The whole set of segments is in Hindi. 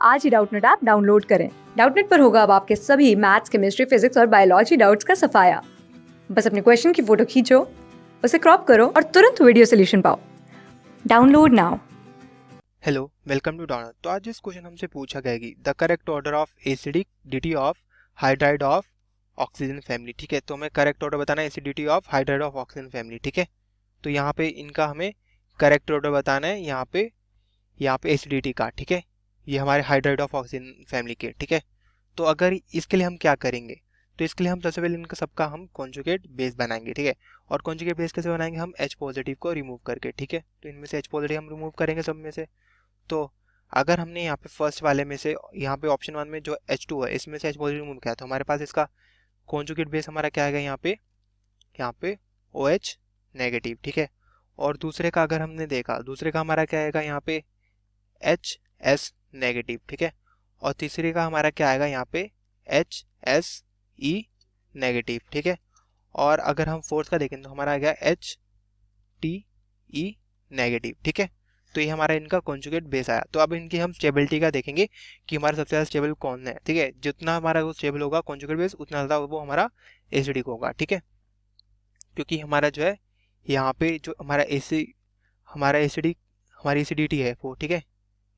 आज ही डाउटनेट ऐप डाउनलोड करें। डाउटनेट पर होगा अब आपके सभी मैथ्स, केमिस्ट्री, फिजिक्स और बायोलॉजी डाउट्स का सफाया। बस अपने क्वेश्चन की फोटो खींचो, उसे क्रॉप करो और तुरंत वीडियो सोल्यूशन पाओ। Download now. Hello, welcome to download. तो आज इस क्वेश्चन हमसे पूछा गया कि the correct order of acidic dt of hydride of oxygen family. ठीक है, तो हमें करेक्ट ऑर्डर बताना है acidity of hydride of oxygen family. ठीक है, तो यहाँ पे इनका हमें करेक्ट ऑर्डर बताना है यहाँ पे एसिडिटी का। ठीक है, ये हमारे हाइड्राइड ऑफ ऑक्सीजन फैमिली के। ठीक है, तो अगर इसके लिए हम क्या करेंगे, तो इसके लिए हम सबसे पहले इनका सबका हम कॉन्जुगेट बेस बनाएंगे। ठीक है, और कॉन्जुगेट बेस कैसे बनाएंगे, हम H पॉजिटिव को रिमूव करके। ठीक है, तो इनमें से H पॉजिटिव हम रिमूव करेंगे सब में से। तो अगर हमने यहाँ पे फर्स्ट वाले में से यहाँ पे ऑप्शन 1 में जो H2 है इसमें से H पॉजिटिव रिमूव किया, तो हमारे पास इसका कॉन्जुगेट बेस हमारा क्या आएगा यहाँ पे OH नेगेटिव। ठीक है, और दूसरे का अगर हमने देखा, दूसरे का हमारा क्या आएगा यहाँ पे HS नेगेटिव। ठीक है, और तीसरे का हमारा क्या आएगा यहाँ पे HSE नेगेटिव। ठीक है, और अगर हम फोर्थ का देखें तो हमारा आ गया HTE नेगेटिव। ठीक है, तो ये हमारा इनका कॉन्जुगेट बेस आया। तो अब इनकी हम स्टेबिलिटी का देखेंगे कि हमारा सबसे ज़्यादा स्टेबल कौन है। ठीक है, जितना हमारा वो स्टेबल होगा कॉन्जुगेट बेस, उतना ज़्यादा वो हमारा एसिडिक होगा। ठीक है, क्योंकि हमारा जो है यहाँ पे जो हमारा एसिडिक हमारी एसिडिटी है वो, ठीक है,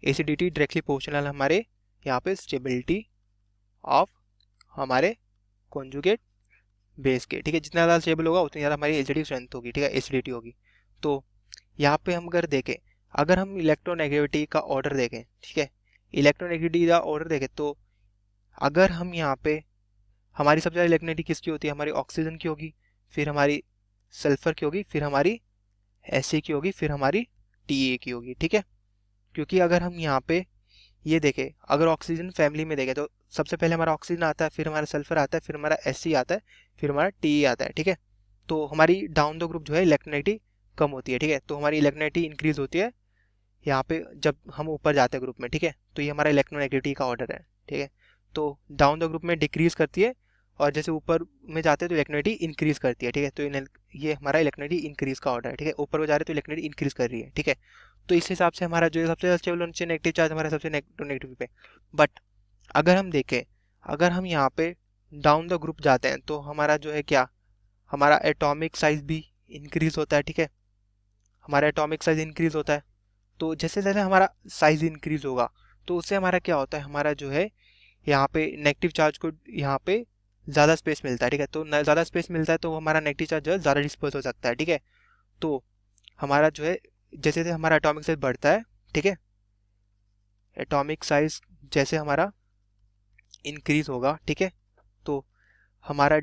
एसिडिटी डायरेक्टली प्रोपोर्शनल हमारे यहाँ पे स्टेबिलिटी ऑफ हमारे कॉन्जुगेट बेस के। ठीक है, जितना ज़्यादा स्टेबल होगा उतनी ज़्यादा हमारी एसिडिक स्ट्रेंथ होगी। ठीक है, एसिडिटी होगी। तो यहाँ पे हम अगर देखें, अगर हम इलेक्ट्रोनेगेटिविटी का ऑर्डर देखें, ठीक है, इलेक्ट्रोनेगेटिविटी का ऑर्डर देखें, तो अगर हम यहाँ पे हमारी सबसे ज़्यादा इलेक्ट्रोनेगेटिविटी किसकी होती है, हमारी ऑक्सीजन की होगी, फिर हमारी सल्फर की होगी, फिर हमारी Sa की होगी, फिर हमारी Ta की होगी। ठीक है, क्योंकि अगर हम यहाँ पे ये देखें, अगर ऑक्सीजन फैमिली में देखें तो सबसे पहले हमारा ऑक्सीजन आता है, फिर हमारा सल्फर आता है, फिर हमारा Sc आता है, फिर हमारा Te आता है। ठीक है, तो हमारी डाउन द ग्रुप जो है इलेक्ट्रोनेगेटिविटी कम होती है। ठीक है, तो हमारी इलेक्ट्रोनेगेटिविटी इंक्रीज होती है यहाँ पे जब हम ऊपर जाते हैं ग्रुप में। ठीक है, तो ये हमारा इलेक्ट्रोनेगेटिविटी का ऑर्डर है। ठीक है, तो डाउन द ग्रुप में डिक्रीज करती है, और जैसे ऊपर में जाते हैं तो इलेक्ट्रोनेगेटिविटी इंक्रीज करती है। ठीक है, तो ये हमारा इलेक्ट्रोनेगेटिविटी इंक्रीज का ऑर्डर है। ठीक है, ऊपर को जा रहे हैं तो इलेक्ट्रोनेगेटिविटी इंक्रीज कर रही है। ठीक है, तो इस हिसाब से हमारा जो सबसे स्टेबल होना चाहिए नेगेटिव चार्ज हमारा सबसे नेगेटिव पे। बट अगर हम देखें, अगर हम यहाँ पे डाउन द ग्रुप जाते हैं तो हमारा जो है क्या, हमारा एटॉमिक साइज भी इंक्रीज होता है। ठीक है, हमारा एटॉमिक साइज इंक्रीज होता है। तो जैसे जैसे हमारा साइज इंक्रीज होगा तो उससे हमारा क्या होता है, हमारा जो है यहाँ पे नेगेटिव चार्ज को यहाँ पे ज़्यादा स्पेस मिलता है। ठीक है, तो ज़्यादा स्पेस मिलता है तो हमारा नेगेटिव चार्ज जो है ज़्यादा डिस्पर्स हो सकता है। ठीक है, तो हमारा जो है जैसे जैसे हमारा एटॉमिक साइज बढ़ता है, ठीक है, एटॉमिक साइज जैसे हमारा इंक्रीज होगा, ठीक है, तो हमारा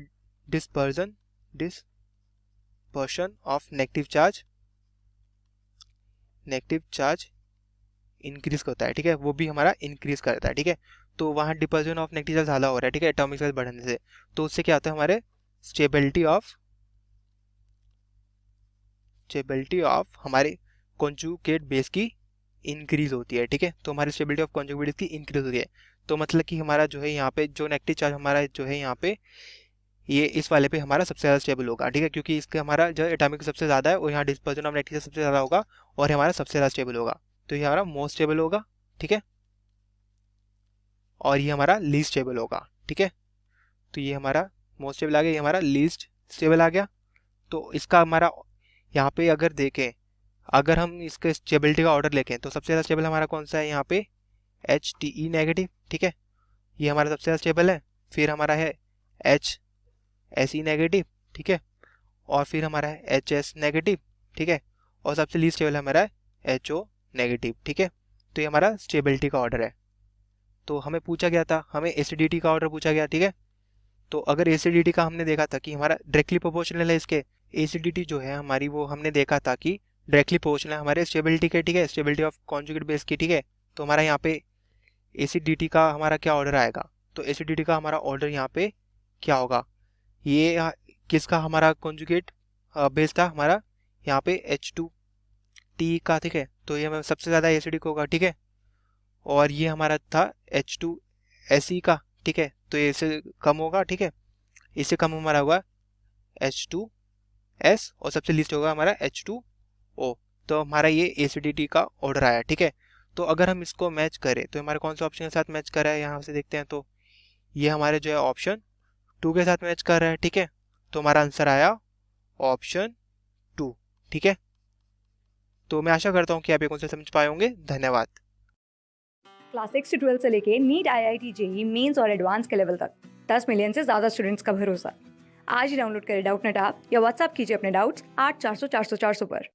dispersion of negative charge increase होता है। ठीक है, वो भी हमारा इंक्रीज करता है। ठीक है, तो वहाँ डिपर्जन ऑफ नेगेटिव चार्ज ज़्यादा हो रहा है। ठीक है, एटॉमिक साइज बढ़ने से, तो उससे क्या होता है, हमारे स्टेबिलिटी ऑफ हमारे कॉन्जुगेट बेस की इंक्रीज होती है। ठीक है, तो हमारी स्टेबिलिटी ऑफ कॉन्जुगेट बेस की इंक्रीज होती है। तो मतलब कि हमारा जो है यहाँ पे जो नेगेटिव चार्ज हमारा जो है यहाँ पे ये इस वाले पे हमारा सबसे ज़्यादा स्टेबल होगा। ठीक है, क्योंकि इसका हमारा जो एटॉमिक सबसे ज़्यादा है और यहाँ डिस्पर्जन ऑफ नेगेटिव सबसे ज़्यादा होगा और हमारा सबसे ज़्यादा स्टेबल होगा, तो ये हमारा मोस्ट स्टेबल होगा। ठीक है, और ये हमारा लीस्ट स्टेबल होगा। ठीक है, तो ये हमारा मोस्ट स्टेबल आ गया, ये हमारा लीस्ट स्टेबल आ गया। तो इसका हमारा यहाँ पे अगर देखें, अगर हम इसके स्टेबिलिटी का ऑर्डर लेके तो सबसे ज़्यादा स्टेबल हमारा कौन सा है, यहाँ पे HTE नेगेटिव। ठीक है, ये हमारा सबसे ज़्यादा स्टेबल है। फिर हमारा है HSE नेगेटिव। ठीक है, और फिर हमारा है HS नेगेटिव। ठीक है, और सबसे लीस्ट स्टेबल हमारा है HO नेगेटिव। ठीक है, तो ये हमारा स्टेबिलिटी का ऑर्डर है। तो हमें पूछा गया था, हमें एसिडिटी का ऑर्डर पूछा गया। ठीक है, तो अगर एसिडिटी का हमने देखा था कि हमारा डायरेक्टली प्रोपोर्शनल है इसके, एसिडिटी जो है हमारी वो हमने देखा था कि डायरेक्टली प्रोपोर्शनल है हमारे स्टेबिलिटी के। ठीक है, स्टेबिलिटी ऑफ कॉन्जुगेट बेस की। ठीक है, तो हमारा यहाँ पे एसिडिटी का हमारा क्या ऑर्डर आएगा, तो एसिडिटी का हमारा ऑर्डर यहाँ पे क्या होगा, ये किसका हमारा कॉन्जुगेट बेस था, हमारा यहाँ पे H2T का। ठीक है, तो ये हमें सबसे ज़्यादा एसिडिक होगा। ठीक है, और ये हमारा था H2Se का। ठीक है, तो ये इससे कम होगा। ठीक है, इससे कम हमारा होगा H2S, और सबसे लीस्ट होगा हमारा H2O। तो हमारा ये एसिडिटी का ऑर्डर आया। ठीक है, तो अगर हम इसको मैच करें तो हमारे कौन से ऑप्शन के साथ मैच कर रहा है, यहाँ से देखते हैं तो ये हमारे जो है ऑप्शन 2 के साथ मैच कर रहा है। ठीक है, तो हमारा आंसर आया ऑप्शन 2। ठीक है, तो मैं आशा करता हूँ कि आप ये कौन से समझ पाए होंगे। धन्यवाद। क्लास 6 से 12 से लेके नीट, IIT, जेई मेंस और एडवांस के लेवल तक 10 मिलियन से ज़्यादा स्टूडेंट्स का भरोसा। आज ही डाउनलोड करें डाउटनेट ऐप या व्हाट्सएप कीजिए अपने डाउट्स 8400 400 400 पर।